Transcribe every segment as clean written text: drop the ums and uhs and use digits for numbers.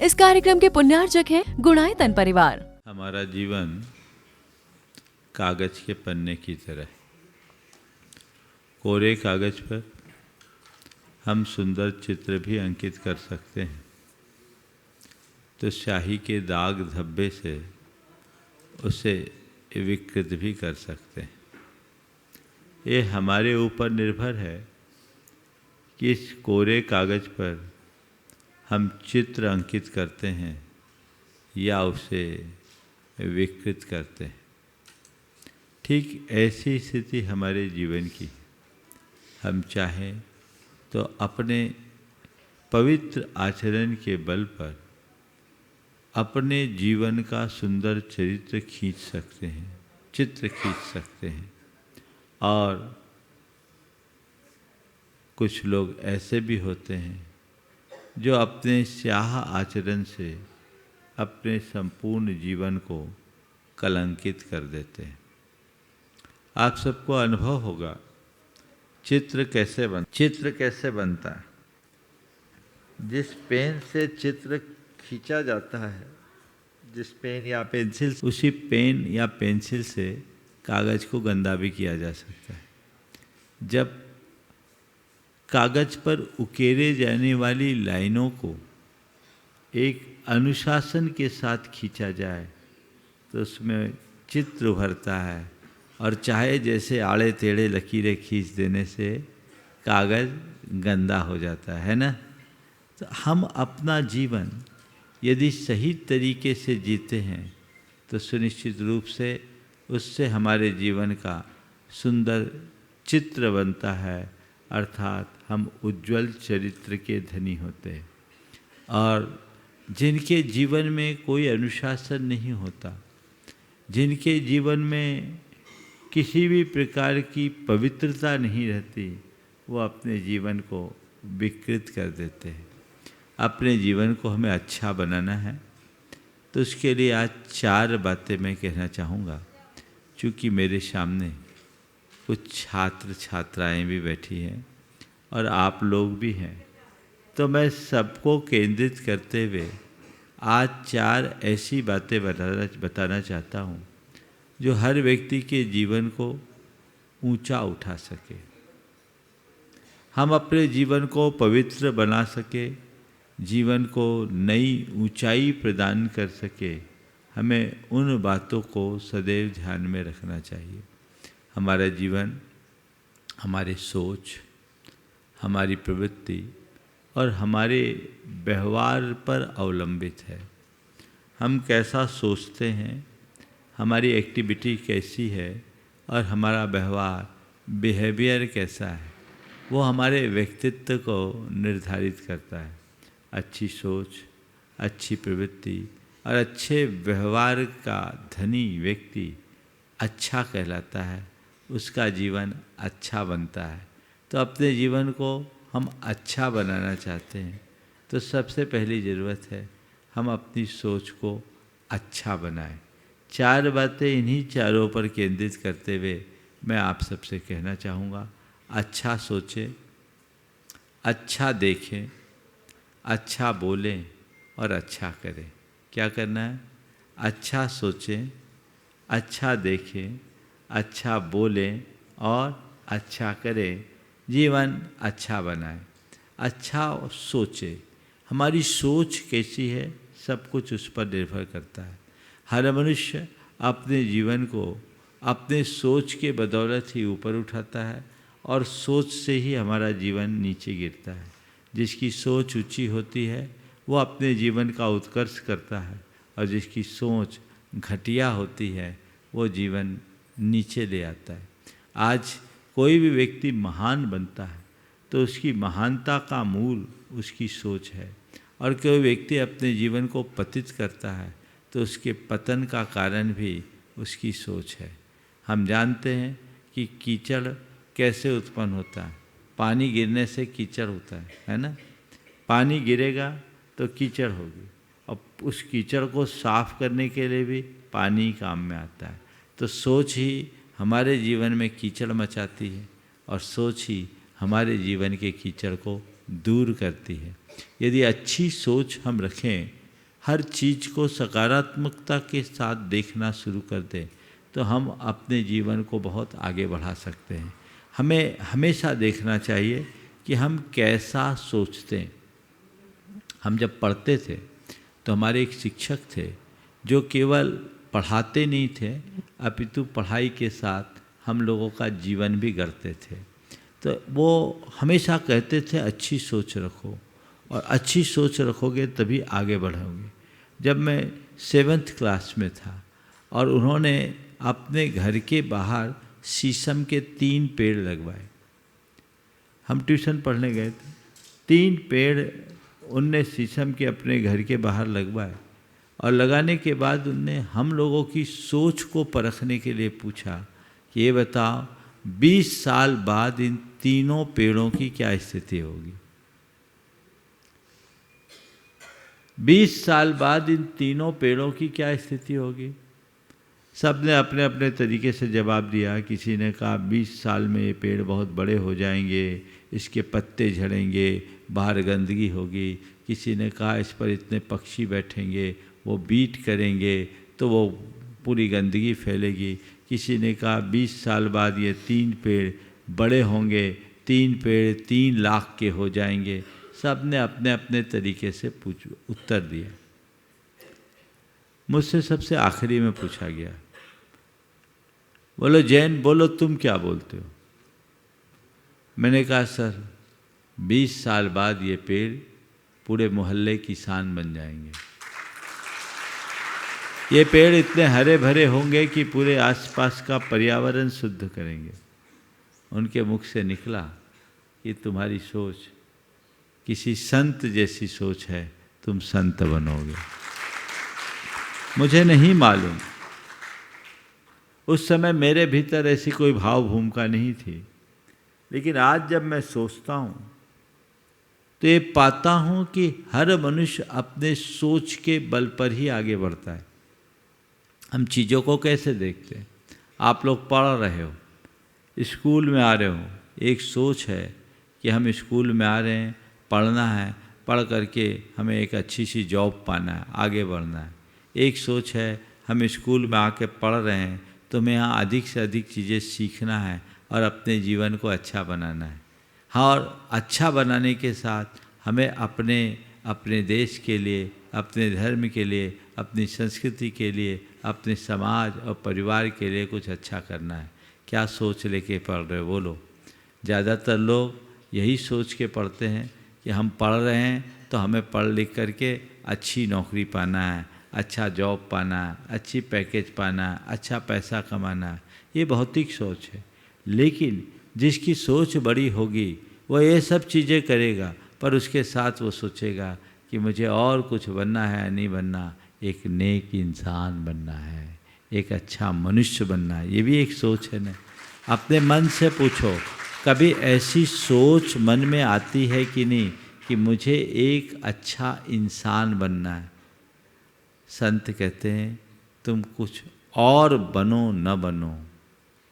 इस कार्यक्रम के पुण्यार्चक हैं गुणायतन परिवार। हमारा जीवन कागज के पन्ने की तरह है। कोरे कागज पर हम सुंदर चित्र भी अंकित कर सकते हैं, तो स्याही के दाग धब्बे से उसे विकृत भी कर सकते हैं। ये हमारे ऊपर निर्भर है कि इस कोरे कागज पर हम चित्र अंकित करते हैं या उसे विकृत करते हैं। ठीक ऐसी स्थिति हमारे जीवन की। हम चाहें तो अपने पवित्र आचरण के बल पर अपने जीवन का सुंदर चरित्र खींच सकते हैं, चित्र खींच सकते हैं। और कुछ लोग ऐसे भी होते हैं जो अपने स्याह आचरण से अपने संपूर्ण जीवन को कलंकित कर देते हैं। आप सबको अनुभव होगा चित्र कैसे बनता है। जिस पेन से चित्र खींचा जाता है, जिस पेन या पेंसिल, उसी पेन या पेंसिल से कागज को गंदा भी किया जा सकता है। जब कागज पर उकेरे जाने वाली लाइनों को एक अनुशासन के साथ खींचा जाए तो उसमें चित्र उभरता है, और चाहे जैसे आड़े टेढ़े लकीरें खींच देने से कागज गंदा हो जाता है ना। तो हम अपना जीवन यदि सही तरीके से जीते हैं तो सुनिश्चित रूप से उससे हमारे जीवन का सुंदर चित्र बनता है, अर्थात हम उज्जवल चरित्र के धनी होते हैं। और जिनके जीवन में कोई अनुशासन नहीं होता, जिनके जीवन में किसी भी प्रकार की पवित्रता नहीं रहती, वो अपने जीवन को विकृत कर देते हैं। अपने जीवन को हमें अच्छा बनाना है तो उसके लिए आज 4 बातें मैं कहना चाहूँगा। चूँकि मेरे सामने कुछ छात्र छात्राएं भी बैठी हैं और आप लोग भी हैं, तो मैं सबको केंद्रित करते हुए आज 4 ऐसी बातें बताना चाहता हूँ जो हर व्यक्ति के जीवन को ऊंचा उठा सके, हम अपने जीवन को पवित्र बना सके, जीवन को नई ऊंचाई प्रदान कर सके। हमें उन बातों को सदैव ध्यान में रखना चाहिए। हमारा जीवन हमारे सोच, हमारी प्रवृत्ति और हमारे व्यवहार पर अवलंबित है। हम कैसा सोचते हैं, हमारी एक्टिविटी कैसी है और हमारा व्यवहार, बिहेवियर कैसा है, वो हमारे व्यक्तित्व को निर्धारित करता है। अच्छी सोच, अच्छी प्रवृत्ति और अच्छे व्यवहार का धनी व्यक्ति अच्छा कहलाता है, उसका जीवन अच्छा बनता है। तो अपने जीवन को हम अच्छा बनाना चाहते हैं तो सबसे पहली ज़रूरत है हम अपनी सोच को अच्छा बनाएं। 4 बातें इन्हीं चारों पर केंद्रित करते हुए मैं आप सबसे कहना चाहूँगा। अच्छा सोचें, अच्छा देखें, अच्छा बोलें और अच्छा करें। क्या करना है? अच्छा सोचें, अच्छा देखें, अच्छा बोलें और अच्छा करें, जीवन अच्छा बनाएं। अच्छा सोचें, हमारी सोच कैसी है सब कुछ उस पर निर्भर करता है। हर मनुष्य अपने जीवन को अपने सोच के बदौलत ही ऊपर उठाता है और सोच से ही हमारा जीवन नीचे गिरता है। जिसकी सोच ऊंची होती है वो अपने जीवन का उत्कर्ष करता है, और जिसकी सोच घटिया होती है वो जीवन नीचे ले आता है। आज कोई भी व्यक्ति महान बनता है तो उसकी महानता का मूल उसकी सोच है, और कोई व्यक्ति अपने जीवन को पतित करता है तो उसके पतन का कारण भी उसकी सोच है। हम जानते हैं कि कीचड़ कैसे उत्पन्न होता है। पानी गिरने से कीचड़ होता है ना। पानी गिरेगा तो कीचड़ होगी, और उस कीचड़ को साफ करने के लिए भी पानी काम में आता है। तो सोच ही हमारे जीवन में कीचड़ मचाती है, और सोच ही हमारे जीवन के कीचड़ को दूर करती है। यदि अच्छी सोच हम रखें हर चीज़ को सकारात्मकता के साथ देखना शुरू कर दें तो हम अपने जीवन को बहुत आगे बढ़ा सकते हैं। हमें हमेशा देखना चाहिए कि हम कैसा सोचते हैं। हम जब पढ़ते थे तो हमारे एक शिक्षक थे जो केवल पढ़ाते नहीं थे अपितु पढ़ाई के साथ हम लोगों का जीवन भी गढ़ते थे। तो वो हमेशा कहते थे अच्छी सोच रखो, और अच्छी सोच रखोगे तभी आगे बढ़ोगे। जब मैं 7th क्लास में था और उन्होंने अपने घर के बाहर शीशम के 3 पेड़ लगवाए। हम ट्यूशन पढ़ने गए थे, 3 पेड़ उनने शीशम के अपने घर के बाहर लगवाए, और लगाने के बाद उनने हम लोगों की सोच को परखने के लिए पूछा कि ये बताओ 20 साल बाद इन तीनों पेड़ों की क्या स्थिति होगी। 20 साल बाद इन तीनों पेड़ों की क्या स्थिति होगी। सब ने अपने अपने तरीके से जवाब दिया। किसी ने कहा 20 साल में ये पेड़ बहुत बड़े हो जाएंगे, इसके पत्ते झड़ेंगे, बाहर गंदगी होगी। किसी ने कहा इस पर इतने पक्षी बैठेंगे, वो बीट करेंगे तो वो पूरी गंदगी फैलेगी। किसी ने कहा 20 साल बाद ये 3 पेड़ बड़े होंगे, 3 पेड़ 3 लाख के हो जाएंगे। सब ने अपने अपने तरीके से उत्तर दिया। मुझसे सबसे आखिरी में पूछा गया, बोलो जैन, बोलो तुम क्या बोलते हो। मैंने कहा सर 20 साल बाद ये पेड़ पूरे मोहल्ले की शान बन जाएंगे। ये पेड़ इतने हरे भरे होंगे कि पूरे आसपास का पर्यावरण शुद्ध करेंगे। उनके मुख से निकला कि तुम्हारी सोच किसी संत जैसी सोच है, तुम संत बनोगे। मुझे नहीं मालूम, उस समय मेरे भीतर ऐसी कोई भाव भूमिका नहीं थी, लेकिन आज जब मैं सोचता हूँ तो ये पाता हूँ कि हर मनुष्य अपने सोच के बल पर ही आगे बढ़ता है। हम चीज़ों को कैसे देखते हैं। आप लोग पढ़ रहे हो, स्कूल में आ रहे हो, एक सोच है कि हम स्कूल में आ रहे हैं, पढ़ना है, पढ़ करके हमें एक अच्छी सी जॉब पाना है, आगे बढ़ना है। एक सोच है हम स्कूल में आके पढ़ रहे हैं तो हमें यहाँ अधिक से अधिक चीज़ें सीखना है और अपने जीवन को अच्छा बनाना है। हाँ, और अच्छा बनाने के साथ हमें अपने देश के लिए, अपने धर्म के लिए, अपनी संस्कृति के लिए, अपने समाज और परिवार के लिए कुछ अच्छा करना है। क्या सोच लेके पढ़ रहे हो बोलो। ज़्यादातर लोग यही सोच के पढ़ते हैं कि हम पढ़ रहे हैं तो हमें पढ़ लिख करके अच्छी नौकरी पाना है, अच्छा जॉब पाना है, अच्छी पैकेज पाना है, अच्छा पैसा कमाना है। ये भौतिक सोच है। लेकिन जिसकी सोच बड़ी होगी वो ये सब चीज़ें करेगा, पर उसके साथ वो सोचेगा कि मुझे और कुछ बनना है या नहीं बनना। एक नेक इंसान बनना है, एक अच्छा मनुष्य बनना है। ये भी एक सोच है ना। अपने मन से पूछो, कभी ऐसी सोच मन में आती है कि नहीं कि मुझे एक अच्छा इंसान बनना है। संत कहते हैं तुम कुछ और बनो न बनो,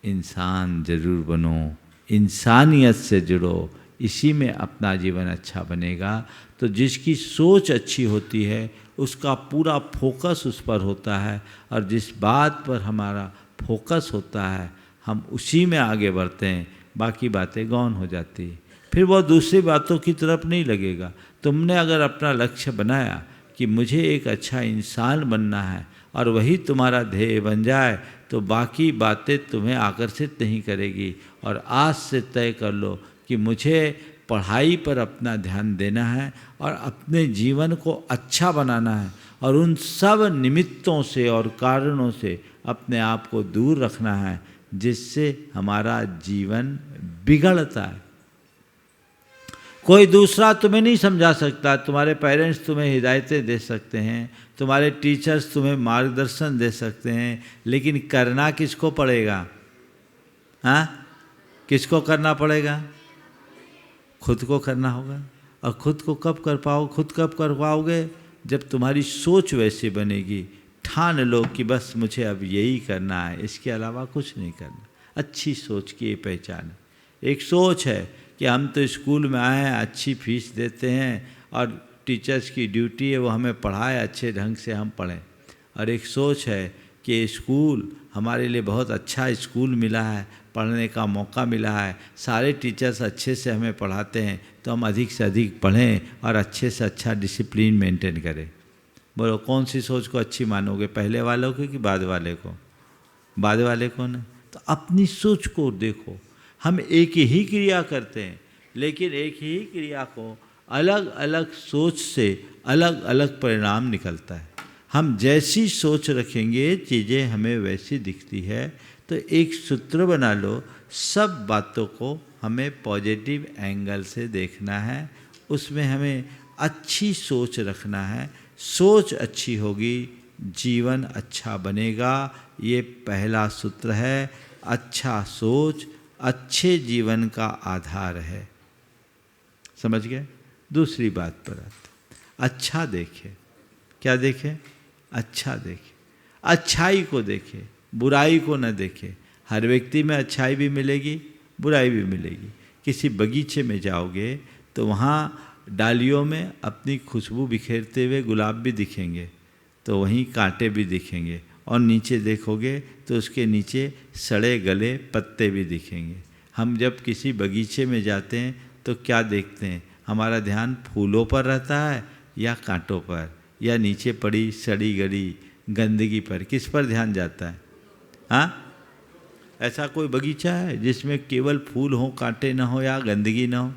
इंसान जरूर बनो, इंसानियत से जुड़ो, इसी में अपना जीवन अच्छा बनेगा। तो जिसकी सोच अच्छी होती है उसका पूरा फोकस उस पर होता है, और जिस बात पर हमारा फोकस होता है हम उसी में आगे बढ़ते हैं, बाकी बातें गौण हो जाती है। फिर वो दूसरी बातों की तरफ नहीं लगेगा। तुमने अगर अपना लक्ष्य बनाया कि मुझे एक अच्छा इंसान बनना है और वही तुम्हारा ध्येय बन जाए तो बाकी बातें तुम्हें आकर्षित नहीं करेगी। और आज से तय कर लो कि मुझे पढ़ाई पर अपना ध्यान देना है और अपने जीवन को अच्छा बनाना है, और उन सब निमित्तों से और कारणों से अपने आप को दूर रखना है जिससे हमारा जीवन बिगड़ता है। कोई दूसरा तुम्हें नहीं समझा सकता। तुम्हारे पेरेंट्स तुम्हें हिदायतें दे सकते हैं, तुम्हारे टीचर्स तुम्हें मार्गदर्शन दे सकते हैं, लेकिन करना किसको पड़ेगा? हाँ, किसको करना पड़ेगा? खुद को करना होगा। और खुद को कब कर पाओगे? जब तुम्हारी सोच वैसी बनेगी। ठान लो कि बस मुझे अब यही करना है, इसके अलावा कुछ नहीं करना। अच्छी सोच की ये पहचान है। एक सोच है कि हम तो स्कूल में आए हैं, अच्छी फीस देते हैं और टीचर्स की ड्यूटी है वो हमें पढ़ाए, अच्छे ढंग से हम पढ़ें। और एक सोच है कि स्कूल हमारे लिए बहुत अच्छा स्कूल मिला है, पढ़ने का मौका मिला है, सारे टीचर्स अच्छे से हमें पढ़ाते हैं, तो हम अधिक से अधिक पढ़ें और अच्छे से अच्छा डिसिप्लिन मेंटेन करें। बोलो कौन सी सोच को अच्छी मानोगे, पहले वालों को कि बाद वाले को? बाद वाले को ना। तो अपनी सोच को देखो, हम एक ही क्रिया करते हैं, लेकिन एक ही क्रिया को अलग अलग सोच से अलग अलग परिणाम निकलता है। हम जैसी सोच रखेंगे चीज़ें हमें वैसी दिखती है। तो एक सूत्र बना लो, सब बातों को हमें पॉजिटिव एंगल से देखना है, उसमें हमें अच्छी सोच रखना है। सोच अच्छी होगी, जीवन अच्छा बनेगा। ये पहला सूत्र है। अच्छा सोच अच्छे जीवन का आधार है। समझ गए? दूसरी बात पर आते, अच्छा देखे। क्या देखे? अच्छा देखे, अच्छाई को देखे, बुराई को न देखे। हर व्यक्ति में अच्छाई भी मिलेगी, बुराई भी मिलेगी। किसी बगीचे में जाओगे तो वहाँ डालियों में अपनी खुशबू बिखेरते हुए गुलाब भी दिखेंगे, तो वहीं कांटे भी दिखेंगे, और नीचे देखोगे तो उसके नीचे सड़े गले पत्ते भी दिखेंगे। हम जब किसी बगीचे में जाते हैं तो क्या देखते हैं? हमारा ध्यान फूलों पर रहता है या कांटों पर, या नीचे पड़ी सड़ी गली गंदगी पर? किस पर ध्यान जाता है? हाँ, ऐसा कोई बगीचा है जिसमें केवल फूल हो, कांटे ना हो या गंदगी ना हो?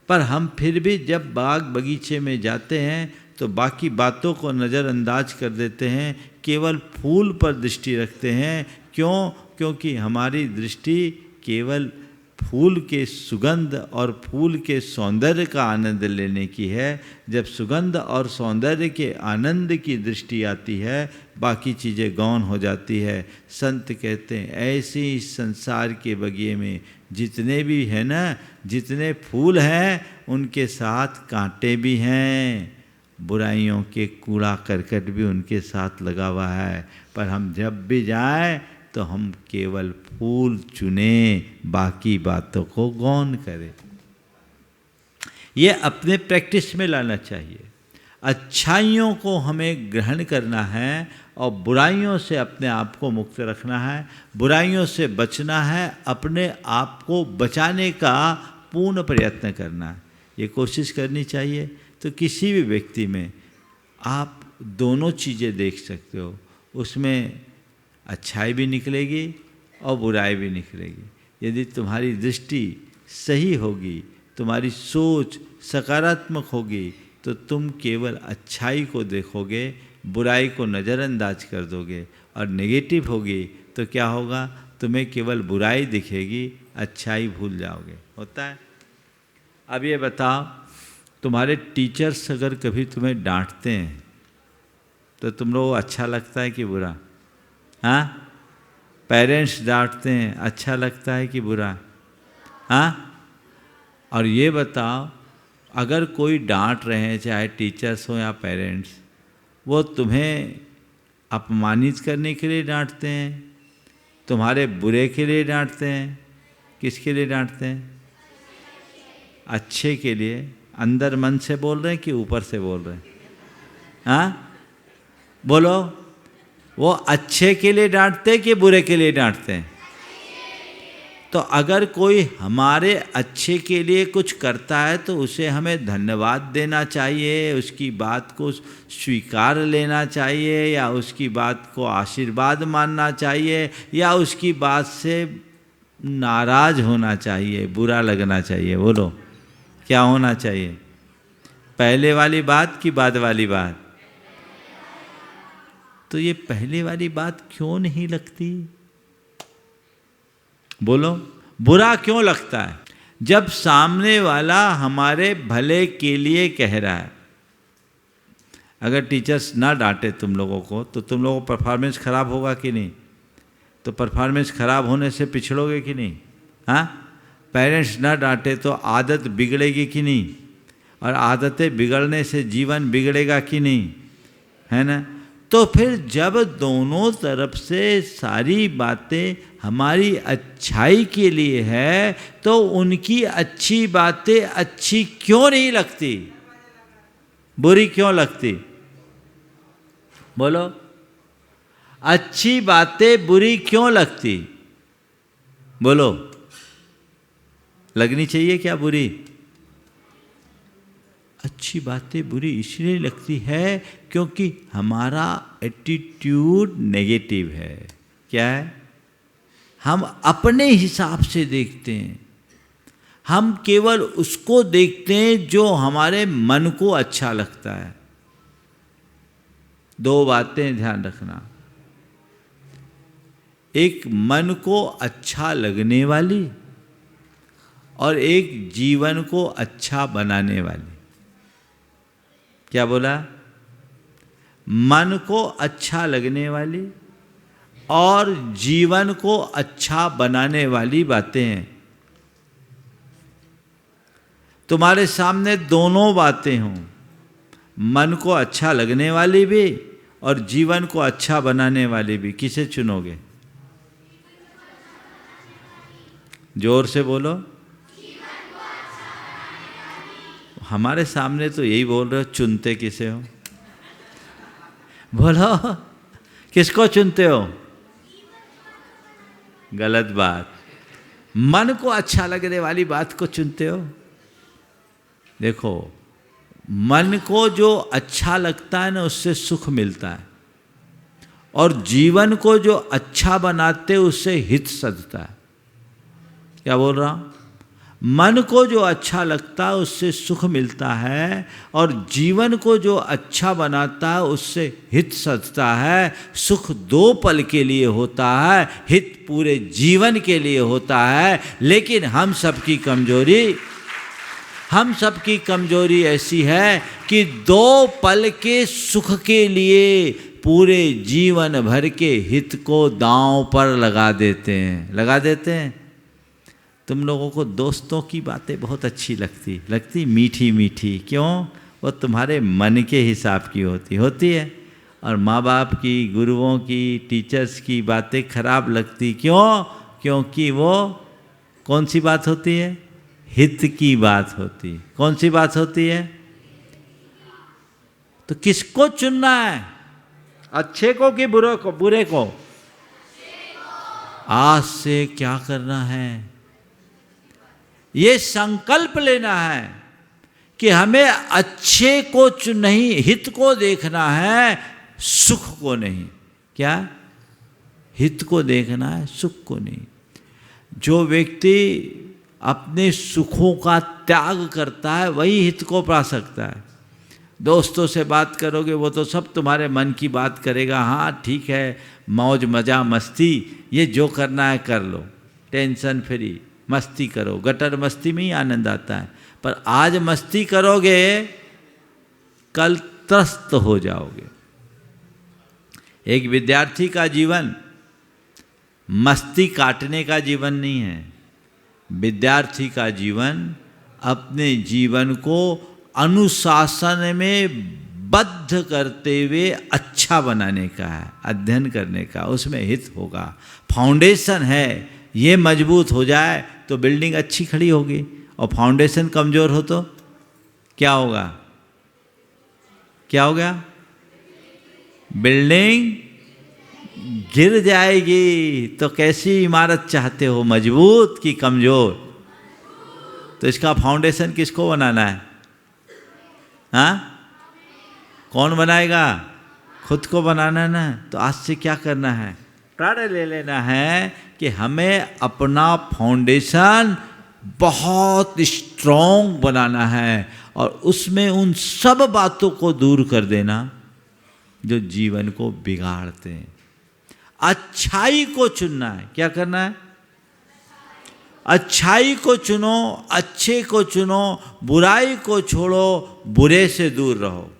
पर हम फिर भी जब बाग बगीचे में जाते हैं तो बाकी बातों को नज़रअंदाज कर देते हैं, केवल फूल पर दृष्टि रखते हैं। क्यों? क्योंकि हमारी दृष्टि केवल फूल के सुगंध और फूल के सौंदर्य का आनंद लेने की है। जब सुगंध और सौंदर्य के आनंद की दृष्टि आती है, बाकी चीज़ें गौण हो जाती है। संत कहते हैं ऐसे ही संसार के बगिए में जितने भी हैं ना, जितने फूल हैं उनके साथ कांटे भी हैं, बुराइयों के कूड़ा करकट भी उनके साथ लगा हुआ है। पर हम जब भी जाएं तो हम केवल फूल चुनें, बाकी बातों को गौण करें। ये अपने प्रैक्टिस में लाना चाहिए। अच्छाइयों को हमें ग्रहण करना है और बुराइयों से अपने आप को मुक्त रखना है, बुराइयों से बचना है, अपने आप को बचाने का पूर्ण प्रयत्न करना है। ये कोशिश करनी चाहिए। तो किसी भी व्यक्ति में आप दोनों चीज़ें देख सकते हो, उसमें अच्छाई भी निकलेगी और बुराई भी निकलेगी। यदि तुम्हारी दृष्टि सही होगी, तुम्हारी सोच सकारात्मक होगी, तो तुम केवल अच्छाई को देखोगे, बुराई को नज़रअंदाज कर दोगे। और नेगेटिव होगी तो क्या होगा? तुम्हें केवल बुराई दिखेगी, अच्छाई भूल जाओगे। होता है। अब ये बताओ, तुम्हारे टीचर्स अगर कभी तुम्हें डांटते हैं तो तुम लोगों को अच्छा लगता है कि बुरा? हाँ? पेरेंट्स डांटते हैं, अच्छा लगता है कि बुरा? हाँ? और ये बताओ, अगर कोई डांट रहे हैं, चाहे टीचर्स हो या पेरेंट्स, वो तुम्हें अपमानित करने के लिए डांटते हैं, तुम्हारे बुरे के लिए डांटते हैं, किसके लिए डांटते हैं? अच्छे के लिए। अंदर मन से बोल रहे हैं कि ऊपर से बोल रहे हैं? हाँ बोलो, वो अच्छे के लिए डांटते हैं कि बुरे के लिए डांटते हैं? तो अगर कोई हमारे अच्छे के लिए कुछ करता है तो उसे हमें धन्यवाद देना चाहिए, उसकी बात को स्वीकार लेना चाहिए, या उसकी बात को आशीर्वाद मानना चाहिए, या उसकी बात से नाराज होना चाहिए, बुरा लगना चाहिए? बोलो, क्या होना चाहिए? पहले वाली बात कि बाद वाली बात? तो ये पहले वाली बात क्यों नहीं लगती? बोलो, बुरा क्यों लगता है? जब सामने वाला हमारे भले के लिए कह रहा है। अगर टीचर्स ना डांटे तुम लोगों को तो तुम लोगों का परफॉर्मेंस खराब होगा कि नहीं? तो परफॉर्मेंस खराब होने से पिछड़ोगे कि नहीं? हाँ? पेरेंट्स ना डांटे तो आदत बिगड़ेगी कि नहीं? और आदतें बिगड़ने से जीवन बिगड़ेगा कि नहीं? है ना? तो फिर जब दोनों तरफ से सारी बातें हमारी अच्छाई के लिए है, तो उनकी अच्छी बातें अच्छी क्यों नहीं लगती? बुरी क्यों लगती? बोलो, अच्छी बातें बुरी क्यों लगती? बोलो, लगनी चाहिए क्या बुरी? अच्छी बातें बुरी इसलिए लगती है क्योंकि हमारा एटीट्यूड नेगेटिव है। क्या है? हम अपने हिसाब से देखते हैं, हम केवल उसको देखते हैं जो हमारे मन को अच्छा लगता है। दो बातें ध्यान रखना, एक मन को अच्छा लगने वाली और एक जीवन को अच्छा बनाने वाली। क्या बोला? मन को अच्छा लगने वाली और जीवन को अच्छा बनाने वाली बातें हैं। तुम्हारे सामने दोनों बातें हों, मन को अच्छा लगने वाली भी और जीवन को अच्छा बनाने वाली भी, किसे चुनोगे? जोर से बोलो। हमारे सामने तो यही बोल रहे हो, चुनते किसे हो? बोलो, किसको चुनते हो? गलत बात। मन को अच्छा लगने वाली बात को चुनते हो। देखो, मन को जो अच्छा लगता है ना, उससे सुख मिलता है, और जीवन को जो अच्छा बनाते उससे हित सधता है। क्या बोल रहा हूं? मन को जो अच्छा लगता है उससे सुख मिलता है, और जीवन को जो अच्छा बनाता है उससे हित सधता है। सुख 2 पल के लिए होता है, हित पूरे जीवन के लिए होता है। लेकिन हम सबकी कमजोरी ऐसी है कि 2 पल के सुख के लिए पूरे जीवन भर के हित को दांव पर लगा देते हैं। तुम लोगों को दोस्तों की बातें बहुत अच्छी लगती मीठी मीठी। क्यों? वो तुम्हारे मन के हिसाब की होती है। और माँ बाप की, गुरुओं की, टीचर्स की बातें खराब लगती। क्यों? क्योंकि वो कौन सी बात होती है? हित की बात होती। कौन सी बात होती है? तो किसको चुनना है? अच्छे को कि बुरे को? आज से क्या करना है? ये संकल्प लेना है कि हमें अच्छे को नहीं, हित को देखना है, सुख को नहीं। क्या? हित को देखना है, सुख को नहीं। जो व्यक्ति अपने सुखों का त्याग करता है वही हित को पा सकता है। दोस्तों से बात करोगे वो तो सब तुम्हारे मन की बात करेगा। हाँ ठीक है, मौज मजा मस्ती, ये जो करना है कर लो, टेंशन फ्री मस्ती करो। गटर मस्ती में ही आनंद आता है, पर आज मस्ती करोगे कल त्रस्त हो जाओगे। एक विद्यार्थी का जीवन मस्ती काटने का जीवन नहीं है। विद्यार्थी का जीवन अपने जीवन को अनुशासन में बद्ध करते हुए अच्छा बनाने का है, अध्ययन करने का, उसमें हित होगा। फाउंडेशन है, ये मजबूत हो जाए तो बिल्डिंग अच्छी खड़ी होगी, और फाउंडेशन कमज़ोर हो तो क्या होगा? क्या हो गया? बिल्डिंग गिर जाएगी। तो कैसी इमारत चाहते हो, मजबूत कि कमज़ोर? तो इसका फाउंडेशन किसको बनाना है? हाँ, कौन बनाएगा? खुद को बनाना है ना। तो आज से क्या करना है? प्रण ले लेना है कि हमें अपना फाउंडेशन बहुत स्ट्रॉन्ग बनाना है, और उसमें उन सब बातों को दूर कर देना जो जीवन को बिगाड़ते हैं। अच्छाई को चुनना है। क्या करना है? अच्छाई को चुनो, अच्छे को चुनो, बुराई को छोड़ो, बुरे से दूर रहो।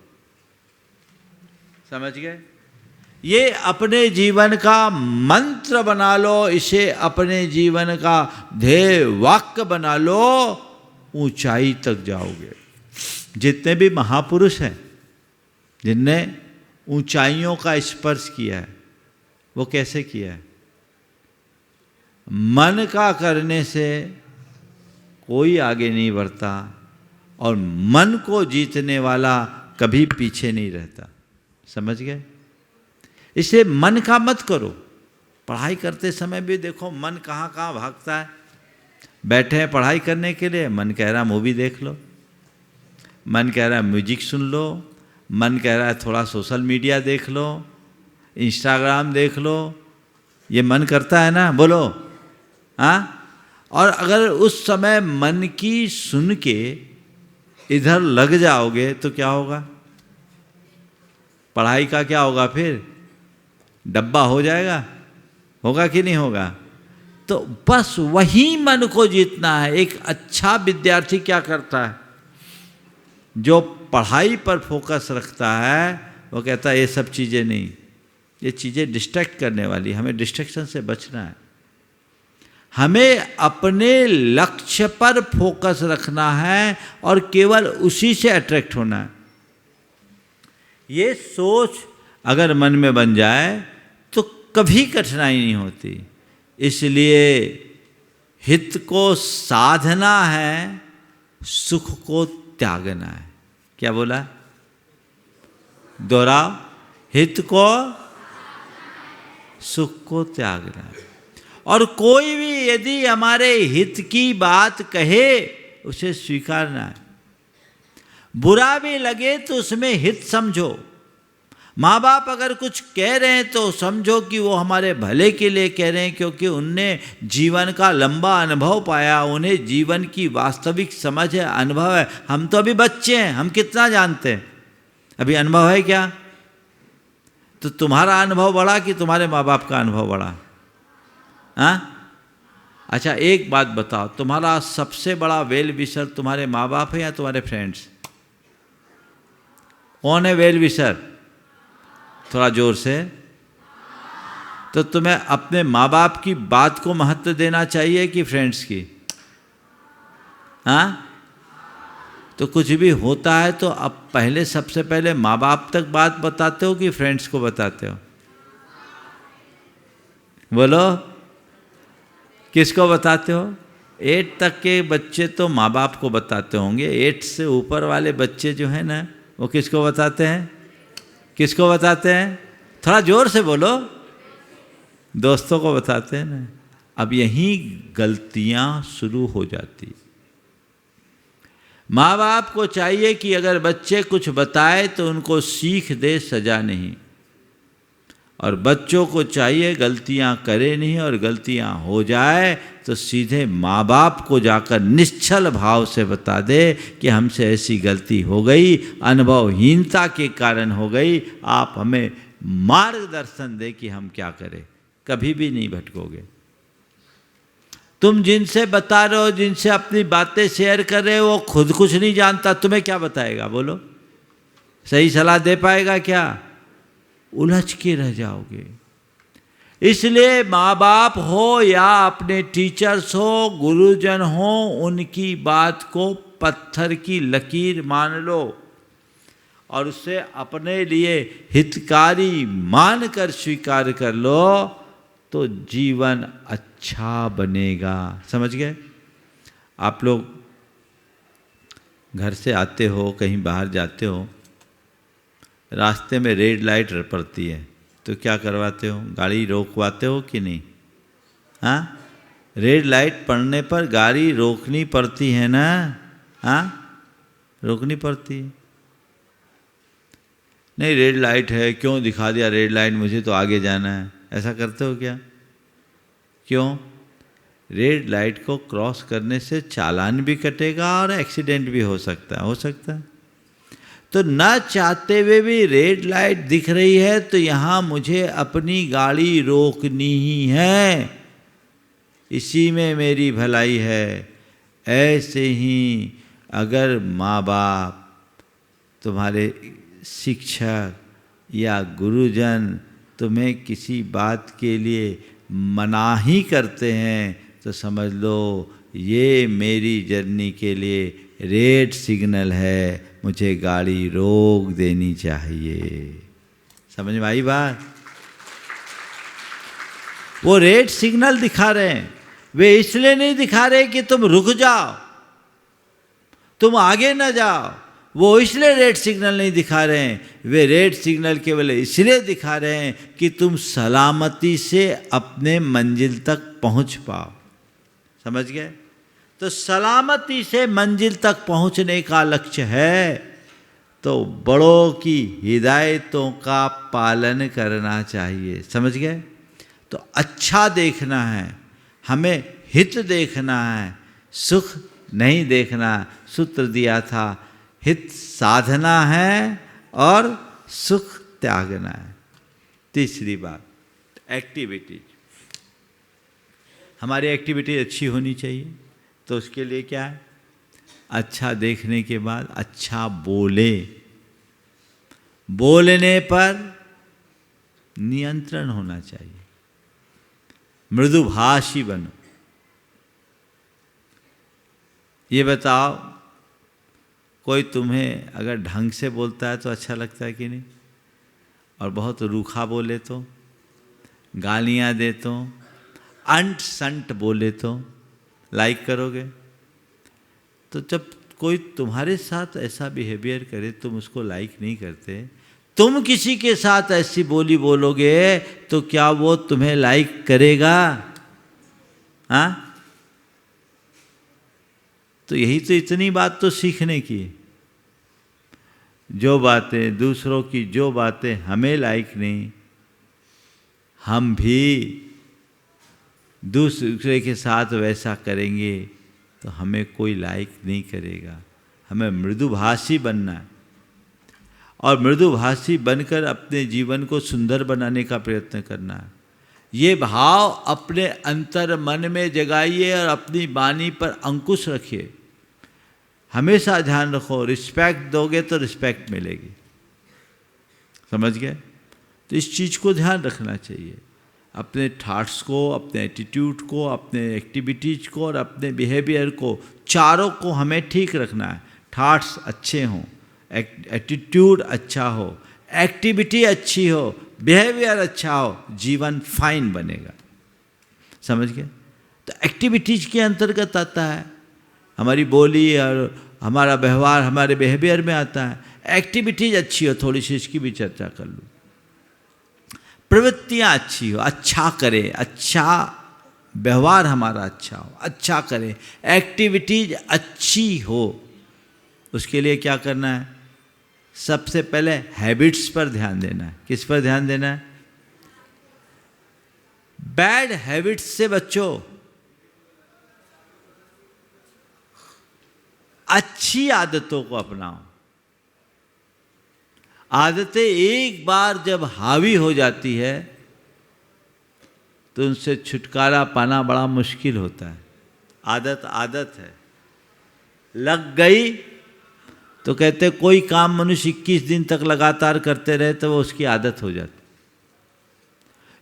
समझ गए? ये अपने जीवन का मंत्र बना लो, इसे अपने जीवन का ध्येय वाक्य बना लो, ऊंचाई तक जाओगे। जितने भी महापुरुष हैं जिनने ऊंचाइयों का स्पर्श किया है, वो कैसे किया है? मन का करने से कोई आगे नहीं बढ़ता, और मन को जीतने वाला कभी पीछे नहीं रहता। समझ गए? इसलिए मन का मत करो। पढ़ाई करते समय भी देखो मन कहाँ कहाँ भागता है। बैठे हैं पढ़ाई करने के लिए, मन कह रहा मूवी देख लो, मन कह रहा है म्यूजिक सुन लो, मन कह रहा है थोड़ा सोशल मीडिया देख लो, इंस्टाग्राम देख लो। ये मन करता है ना, बोलो हाँ। और अगर उस समय मन की सुन के इधर लग जाओगे तो क्या होगा? पढ़ाई का क्या होगा? फिर डब्बा हो जाएगा, होगा कि नहीं होगा? तो बस वही मन को जीतना है। एक अच्छा विद्यार्थी क्या करता है? जो पढ़ाई पर फोकस रखता है वो कहता है ये सब चीज़ें नहीं, ये चीज़ें डिस्ट्रैक्ट करने वाली, हमें डिस्ट्रैक्शन से बचना है। हमें अपने लक्ष्य पर फोकस रखना है और केवल उसी से अट्रैक्ट होना है। ये सोच अगर मन में बन जाए तो कभी कठिनाई नहीं होती। इसलिए हित को साधना है, सुख को त्यागना है। क्या बोला? दोहराओ, हित को सुख को त्यागना है। और कोई भी यदि हमारे हित की बात कहे उसे स्वीकारना है। बुरा भी लगे तो उसमें हित समझो। माँ बाप अगर कुछ कह रहे हैं तो समझो कि वो हमारे भले के लिए कह रहे हैं, क्योंकि उनने जीवन का लंबा अनुभव पाया, उन्हें जीवन की वास्तविक समझ है, अनुभव है। हम तो अभी बच्चे हैं, हम कितना जानते हैं? अभी अनुभव है क्या? तो तुम्हारा अनुभव बढ़ा कि तुम्हारे माँ बाप का अनुभव बढ़ा? हाँ? अच्छा एक बात बताओ, तुम्हारा सबसे बड़ा वेल विशर तुम्हारे माँ बाप है या तुम्हारे फ्रेंड्स? कौन है वेल विशर? थोड़ा जोर से। तो तुम्हें अपने माँ बाप की बात को महत्व देना चाहिए कि फ्रेंड्स की? हाँ? तो कुछ भी होता है तो अब पहले सबसे पहले माँ बाप तक बात बताते हो कि फ्रेंड्स को बताते हो? बोलो, किसको बताते हो? 8 तक के बच्चे तो माँ बाप को बताते होंगे, 8 से ऊपर वाले बच्चे जो हैं ना वो किसको बताते हैं? किसको बताते हैं? थोड़ा जोर से बोलो। दोस्तों को बताते हैं ना। अब यहीं गलतियां शुरू हो जाती। माँ बाप को चाहिए कि अगर बच्चे कुछ बताए तो उनको सीख दे, सजा नहीं। और बच्चों को चाहिए गलतियां करे नहीं, और गलतियां हो जाए तो सीधे माँ बाप को जाकर निश्चल भाव से बता दे कि हमसे ऐसी गलती हो गई, अनुभवहीनता के कारण हो गई, आप हमें मार्गदर्शन दे कि हम क्या करें। कभी भी नहीं भटकोगे। तुम जिनसे बता रहे हो, जिनसे अपनी बातें शेयर कर रहे हो, वो खुद कुछ नहीं जानता, तुम्हें क्या बताएगा? बोलो, सही सलाह दे पाएगा क्या? उलझ के रह जाओगे। इसलिए माँ बाप हो या अपने टीचर्स हो, गुरुजन हो, उनकी बात को पत्थर की लकीर मान लो और उसे अपने लिए हितकारी मानकर स्वीकार कर लो, तो जीवन अच्छा बनेगा। समझ गए? आप लोग घर से आते हो, कहीं बाहर जाते हो, रास्ते में रेड लाइट पड़ती है तो क्या करवाते हो? गाड़ी रोकवाते हो कि नहीं? हाँ? रेड लाइट पड़ने पर गाड़ी रोकनी पड़ती है ना? हाँ? रोकनी पड़ती है। नहीं रेड लाइट है, क्यों दिखा दिया रेड लाइट, मुझे तो आगे जाना है, ऐसा करते हो क्या? क्यों? रेड लाइट को क्रॉस करने से चालान भी कटेगा और एक्सीडेंट भी हो सकता है। तो न चाहते हुए भी रेड लाइट दिख रही है तो यहाँ मुझे अपनी गाड़ी रोकनी ही है, इसी में मेरी भलाई है। ऐसे ही अगर माँ बाप, तुम्हारे शिक्षक या गुरुजन तुम्हें किसी बात के लिए मनाही करते हैं तो समझ लो ये मेरी जर्नी के लिए रेड सिग्नल है, मुझे गाड़ी रोक देनी चाहिए। समझ में आई बात? वो रेड सिग्नल दिखा रहे हैं, वे इसलिए नहीं दिखा रहे कि तुम रुक जाओ, तुम आगे न जाओ, वो इसलिए रेड सिग्नल नहीं दिखा रहे हैं, वे रेड सिग्नल केवल इसलिए दिखा रहे हैं कि तुम सलामती से अपने मंजिल तक पहुंच पाओ। समझ गए? तो सलामती से मंजिल तक पहुंचने का लक्ष्य है तो बड़ों की हिदायतों का पालन करना चाहिए। समझ गए? तो अच्छा देखना है, हमें हित देखना है, सुख नहीं देखना। सूत्र दिया था, हित साधना है और सुख त्यागना है। तीसरी बात, एक्टिविटीज। हमारी एक्टिविटी अच्छी होनी चाहिए, तो उसके लिए क्या है? अच्छा देखने के बाद अच्छा बोले, बोलने पर नियंत्रण होना चाहिए, मृदुभाषी बनो। ये बताओ, कोई तुम्हें अगर ढंग से बोलता है तो अच्छा लगता है कि नहीं? और बहुत रूखा बोले तो, गालियाँ दे तो, अंट संट बोले तो लाइक करोगे? तो जब कोई तुम्हारे साथ ऐसा बिहेवियर करे तुम उसको लाइक नहीं करते, तुम किसी के साथ ऐसी बोली बोलोगे तो क्या वो तुम्हें लाइक करेगा? हाँ? तो यही तो, इतनी बात तो सीखने की। जो बातें दूसरों की, जो बातें हमें लाइक नहीं, हम भी दूसरे के साथ वैसा करेंगे तो हमें कोई लाइक नहीं करेगा। हमें मृदुभाषी बनना है और मृदुभाषी बनकर अपने जीवन को सुंदर बनाने का प्रयत्न करना है। ये भाव अपने अंतर मन में जगाइए और अपनी वाणी पर अंकुश रखिए। हमेशा ध्यान रखो, रिस्पेक्ट दोगे तो रिस्पेक्ट मिलेगी। समझ गए? तो इस चीज़ को ध्यान रखना चाहिए। अपने थॉट्स को, अपने एटीट्यूड को, अपने एक्टिविटीज़ को और अपने बिहेवियर को, चारों को हमें ठीक रखना है। थॉट्स अच्छे हों, एटीट्यूड अच्छा हो, एक्टिविटी अच्छी हो, बिहेवियर अच्छा हो, जीवन फाइन बनेगा। समझ गए? तो एक्टिविटीज़ के अंतर्गत आता है, हमारी बोली और हमारा व्यवहार हमारे बिहेवियर में आता है। एक्टिविटीज़ अच्छी हो, थोड़ी सी इसकी भी चर्चा कर लूँ। प्रवृत्तियाँ अच्छी हो, अच्छा करें, अच्छा व्यवहार हमारा अच्छा हो, अच्छा करें, एक्टिविटीज अच्छी हो। उसके लिए क्या करना है? सबसे पहले हैबिट्स पर ध्यान देना है। किस पर ध्यान देना है? बैड हैबिट्स से बचो, अच्छी आदतों को अपनाओ। आदतें एक बार जब हावी हो जाती है तो उनसे छुटकारा पाना बड़ा मुश्किल होता है। आदत आदत है, लग गई तो कहते कोई काम मनुष्य 21 दिन तक लगातार करते रहे तो वो उसकी आदत हो जाती।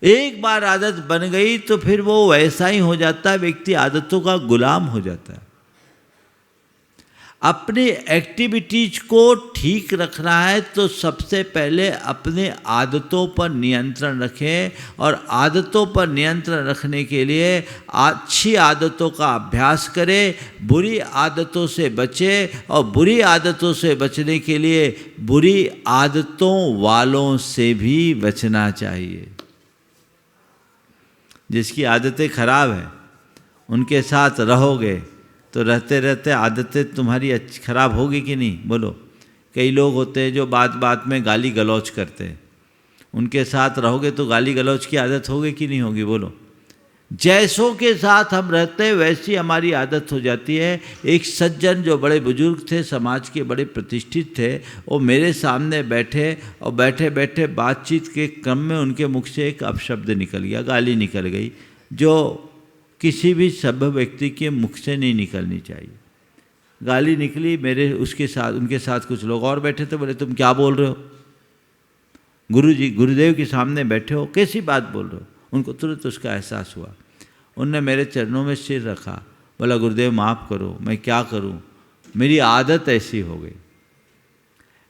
एक बार आदत बन गई तो फिर वो वैसा ही हो जाता है, व्यक्ति आदतों का गुलाम हो जाता है। अपनी एक्टिविटीज को ठीक रखना है तो सबसे पहले अपने आदतों पर नियंत्रण रखें, और आदतों पर नियंत्रण रखने के लिए अच्छी आदतों का अभ्यास करें, बुरी आदतों से बचें, और बुरी आदतों से बचने के लिए बुरी आदतों वालों से भी बचना चाहिए। जिसकी आदतें खराब हैं उनके साथ रहोगे तो रहते रहते आदतें तुम्हारी अच्छी खराब होगी कि नहीं? बोलो। कई लोग होते हैं जो बात बात में गाली गलौज करते हैं, उनके साथ रहोगे तो गाली गलौज की आदत होगी कि नहीं होगी? बोलो। जैसों के साथ हम रहते हैं वैसी हमारी आदत हो जाती है। एक सज्जन जो बड़े बुजुर्ग थे, समाज के बड़े प्रतिष्ठित थे, वो मेरे सामने बैठे और बैठे बैठे बातचीत के क्रम में उनके मुख से एक अपशब्द निकल गया, गाली निकल गई, जो किसी भी सभ्य व्यक्ति के मुख से नहीं निकलनी चाहिए। गाली निकली। मेरे उसके साथ उनके साथ कुछ लोग और बैठे थे, बोले तुम क्या बोल रहे हो? गुरुजी गुरुदेव के सामने बैठे हो, कैसी बात बोल रहे हो? उनको तुरंत उसका एहसास हुआ। उनने मेरे चरणों में सिर रखा, बोला गुरुदेव माफ़ करो, मैं क्या करूं, मेरी आदत ऐसी हो गई,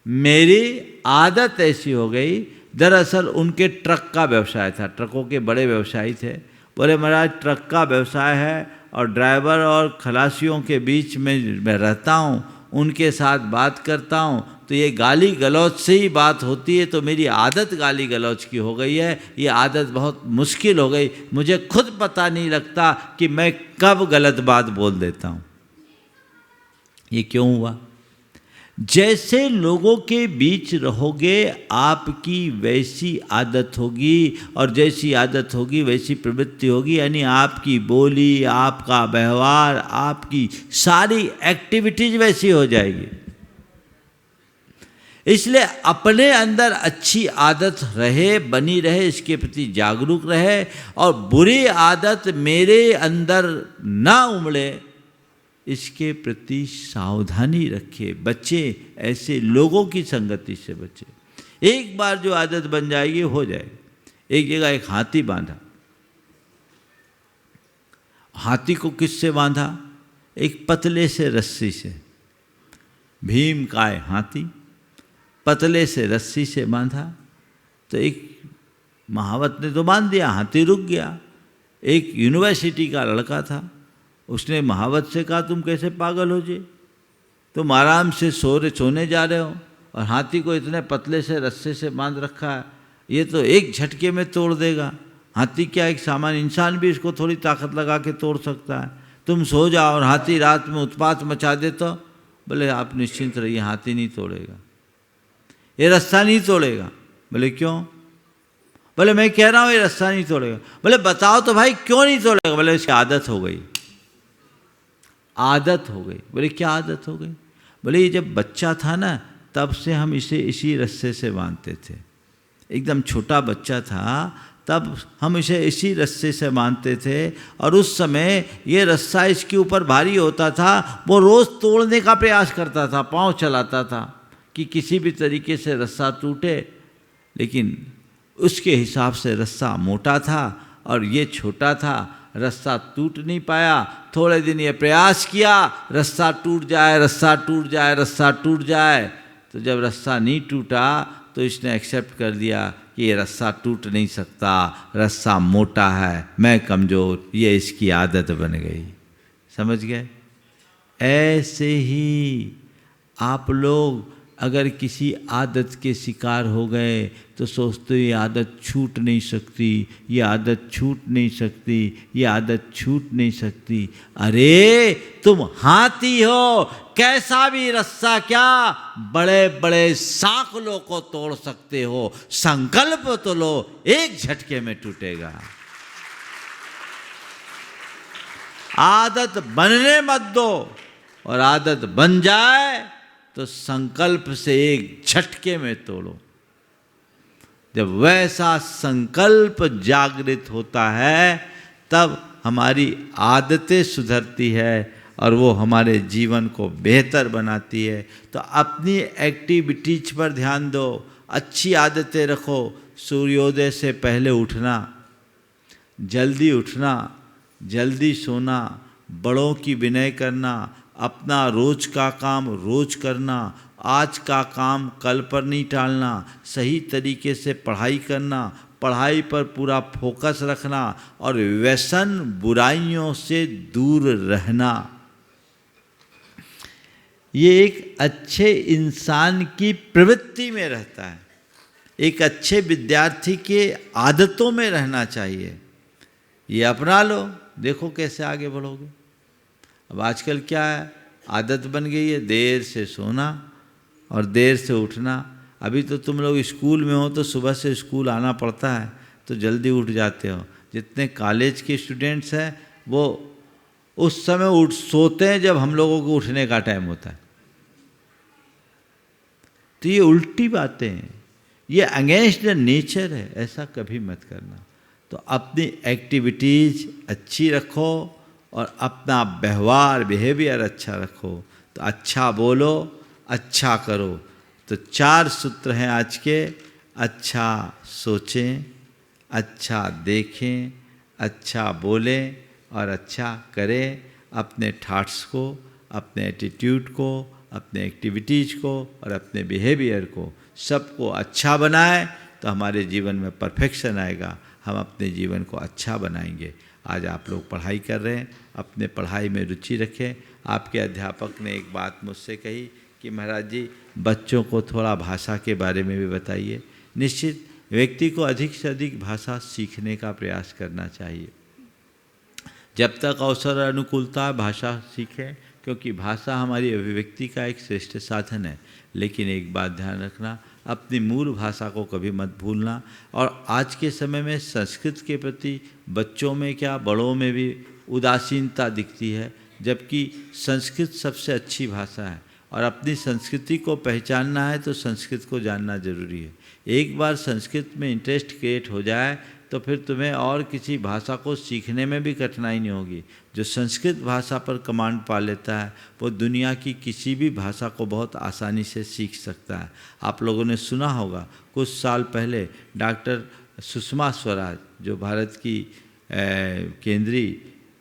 मेरी आदत ऐसी हो गई। दरअसल उनके ट्रक का व्यवसाय था, ट्रकों के बड़े व्यवसायी थे। बोले महाराज ट्रक का व्यवसाय है और ड्राइवर और खलासियों के बीच में मैं रहता हूँ, उनके साथ बात करता हूँ तो ये गाली गलौज से ही बात होती है, तो मेरी आदत गाली गलौज की हो गई है। ये आदत बहुत मुश्किल हो गई, मुझे खुद पता नहीं लगता कि मैं कब गलत बात बोल देता हूँ। ये क्यों हुआ? जैसे लोगों के बीच रहोगे आपकी वैसी आदत होगी, और जैसी आदत होगी वैसी प्रवृत्ति होगी, यानी आपकी बोली, आपका व्यवहार, आपकी सारी एक्टिविटीज वैसी हो जाएगी। इसलिए अपने अंदर अच्छी आदत रहे, बनी रहे, इसके प्रति जागरूक रहे, और बुरी आदत मेरे अंदर ना उमड़े इसके प्रति सावधानी रखे, बचे, ऐसे लोगों की संगति से बचे। एक बार जो आदत बन जाएगी हो जाएगी। एक जगह एक हाथी बांधा। हाथी को किससे बांधा? एक पतले से रस्सी से। भीम काय हाथी, पतले से रस्सी से बांधा। तो एक महावत ने तो बांध दिया, हाथी रुक गया। एक यूनिवर्सिटी का लड़का था, उसने महावत से कहा तुम कैसे पागल हो जी, तुम आराम से सोने जा रहे हो और हाथी को इतने पतले से रस्से से बांध रखा है, ये तो एक झटके में तोड़ देगा। हाथी क्या, एक सामान्य इंसान भी इसको थोड़ी ताकत लगा के तोड़ सकता है। तुम सो जाओ और हाथी रात में उत्पात मचा दे तो बोले आप निश्चिंत रहिए, हाथी नहीं तोड़ेगा, ये रास्ता नहीं तोड़ेगा। बोले क्यों? बोले मैं कह रहा हूँ ये रास्ता नहीं तोड़ेगा। बोले बताओ तो भाई क्यों नहीं तोड़ेगा? बोले इसकी आदत हो गई, आदत हो गई। बोले क्या आदत हो गई? बोले ये जब बच्चा था ना तब से हम इसे इसी रस्से से बांधते थे। एकदम छोटा बच्चा था तब हम इसे इसी रस्से से बांधते थे, और उस समय ये रस्सा इसके ऊपर भारी होता था, वो रोज़ तोड़ने का प्रयास करता था, पाँव चलाता था कि किसी भी तरीके से रस्सा टूटे, लेकिन उसके हिसाब से रस्सा मोटा था और ये छोटा था, रस्सा टूट नहीं पाया। थोड़े दिन ये प्रयास किया, रस्सा टूट जाए, रस्सा टूट जाए, रस्सा टूट जाए। तो जब रस्सा नहीं टूटा तो इसने एक्सेप्ट कर दिया कि ये रस्सा टूट नहीं सकता, रस्सा मोटा है, मैं कमज़ोर, ये इसकी आदत बन गई। समझ गए? ऐसे ही आप लोग अगर किसी आदत के शिकार हो गए तो सोचते ये आदत छूट नहीं सकती, ये आदत छूट नहीं सकती, ये आदत छूट नहीं सकती। अरे तुम हाथी हो, कैसा भी रस्सा क्या बड़े बड़े सांकलों को तोड़ सकते हो। संकल्प तो लो, एक झटके में टूटेगा। आदत बनने मत दो, और आदत बन जाए तो संकल्प से एक झटके में तोड़ो। जब वैसा संकल्प जागृत होता है तब हमारी आदतें सुधरती है और वो हमारे जीवन को बेहतर बनाती है। तो अपनी एक्टिविटीज पर ध्यान दो, अच्छी आदतें रखो। सूर्योदय से पहले उठना, जल्दी उठना, जल्दी सोना, बड़ों की विनय करना, अपना रोज का काम रोज करना, आज का काम कल पर नहीं टालना, सही तरीके से पढ़ाई करना, पढ़ाई पर पूरा फोकस रखना, और व्यसन बुराइयों से दूर रहना। ये एक अच्छे इंसान की प्रवृत्ति में रहता है। एक अच्छे विद्यार्थी के आदतों में रहना चाहिए। ये अपना लो, देखो कैसे आगे बढ़ोगे। अब आजकल क्या है, आदत बन गई है देर से सोना और देर से उठना। अभी तो तुम लोग स्कूल में हो तो सुबह से स्कूल आना पड़ता है तो जल्दी उठ जाते हो। जितने कॉलेज के स्टूडेंट्स हैं वो उस समय सोते हैं जब हम लोगों को उठने का टाइम होता है। तो ये उल्टी बातें हैं, ये अगेंस्ट द नेचर है, ऐसा कभी मत करना। तो अपनी एक्टिविटीज अच्छी रखो और अपना व्यवहार बिहेवियर अच्छा रखो। तो अच्छा बोलो, अच्छा करो। तो 4 सूत्र हैं आज के। अच्छा सोचें, अच्छा देखें, अच्छा बोलें और अच्छा करें। अपने थॉट्स को, अपने एटीट्यूड को, अपने एक्टिविटीज़ को और अपने बिहेवियर को सबको अच्छा बनाएं तो हमारे जीवन में परफेक्शन आएगा। हम अपने जीवन को अच्छा बनाएंगे। आज आप लोग पढ़ाई कर रहे हैं, अपने पढ़ाई में रुचि रखें, आपके अध्यापक ने एक बात मुझसे कही कि महाराज जी बच्चों को थोड़ा भाषा के बारे में भी बताइए। निश्चित व्यक्ति को अधिक से अधिक भाषा सीखने का प्रयास करना चाहिए। जब तक अवसर और अनुकूलता भाषा सीखें, क्योंकि भाषा हमारी अभिव्यक्ति का एक श्रेष्ठ साधन है। लेकिन एक बात ध्यान रखना, अपनी मूल भाषा को कभी मत भूलना। और आज के समय में संस्कृत के प्रति बच्चों में क्या बड़ों में भी उदासीनता दिखती है, जबकि संस्कृत सबसे अच्छी भाषा है। और अपनी संस्कृति को पहचानना है तो संस्कृत को जानना जरूरी है। एक बार संस्कृत में इंटरेस्ट क्रिएट हो जाए तो फिर तुम्हें और किसी भाषा को सीखने में भी कठिनाई नहीं होगी। जो संस्कृत भाषा पर कमांड पा लेता है वो दुनिया की किसी भी भाषा को बहुत आसानी से सीख सकता है। आप लोगों ने सुना होगा कुछ साल पहले डॉक्टर सुषमा स्वराज, जो भारत की केंद्रीय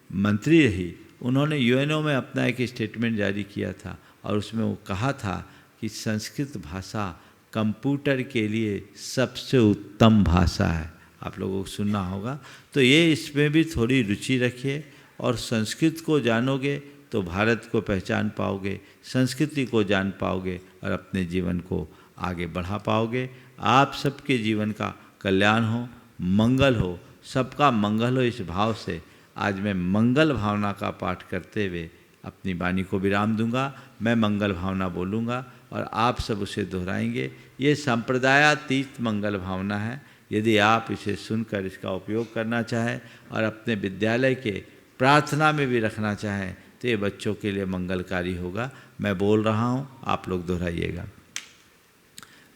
मंत्री रही, उन्होंने यूएनओ में अपना एक स्टेटमेंट जारी किया था और उसमें वो कहा था कि संस्कृत भाषा कंप्यूटर के लिए सबसे उत्तम भाषा है। आप लोगों को सुनना होगा। तो ये इसमें भी थोड़ी रुचि रखिए और संस्कृत को जानोगे तो भारत को पहचान पाओगे, संस्कृति को जान पाओगे और अपने जीवन को आगे बढ़ा पाओगे। आप सबके जीवन का कल्याण हो, मंगल हो, सबका मंगल हो, इस भाव से आज मैं मंगल भावना का पाठ करते हुए अपनी वाणी को विराम दूंगा। मैं मंगल भावना बोलूँगा और आप सब उसे दोहराएंगे। ये संप्रदायातीत मंगल भावना है। यदि आप इसे सुनकर इसका उपयोग करना चाहें और अपने विद्यालय के प्रार्थना में भी रखना चाहें तो ये बच्चों के लिए मंगलकारी होगा। मैं बोल रहा हूँ, आप लोग दोहराइएगा।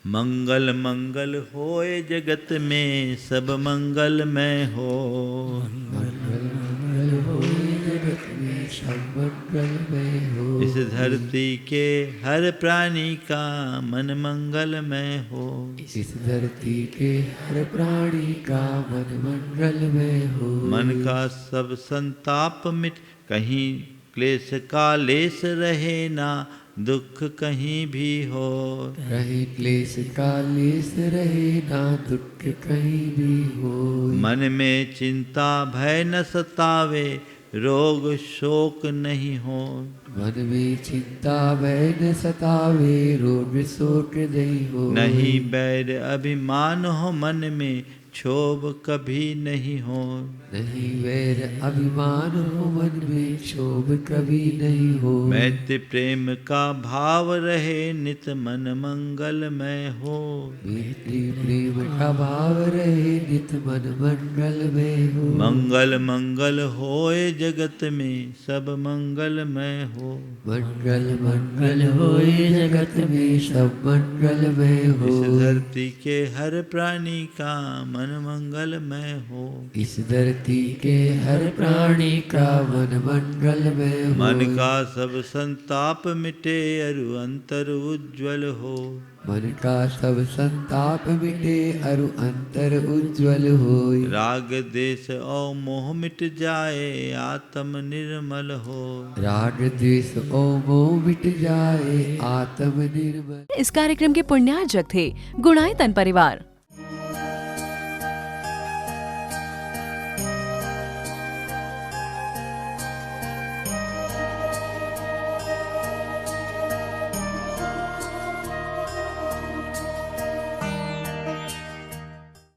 मंगल मंगल होए जगत में सब मंगलमय हो। इस धरती के हर प्राणी का मन मंगलमय हो। इस धरती के हर प्राणी का मन मंगलमय हो। मन का सब संताप मिट, कहीं क्लेश का लेस रहे ना, दुख कहीं भी हो। रहे क्लेश का लेस रहे ना, दुख कहीं भी हो। मन में चिंता भय न सतावे, रोग शोक नहीं हो। मन में चिंता भय न सतावे, रोग शोक नहीं हो। नहीं बैर अभिमान हो मन में, क्षोभ कभी नहीं हो। नहीं वैर अभिमान हो मन में, क्षोभ कभी नहीं हो। मैत्री प्रेम का भाव रहे, नित मन मंगलमय हो। मैत्री प्रेम का भाव रहे, नित मन मंगलमय हो। मंगल मंगल होए जगत में सब मंगलमय हो। मंगल मंगल होए जगत में सब मंगलमय हो। इस धरती के हर प्राणी का मन मंगलमय हो। इस धरती के हर प्राणी का मन मंगलमय हो। मन का सब संताप मिटे, अरु अंतर उज्ज्वल हो। मन का सब संताप मिटे, अरु अंतर उज्ज्वल हो। राग देश और मोह मिट जाए, आत्म निर्मल हो। राग द्वेष और मोह मिट जाए, आत्म निर्मल। इस कार्यक्रम के पुण्यार्जक थे गुणायतन परिवार।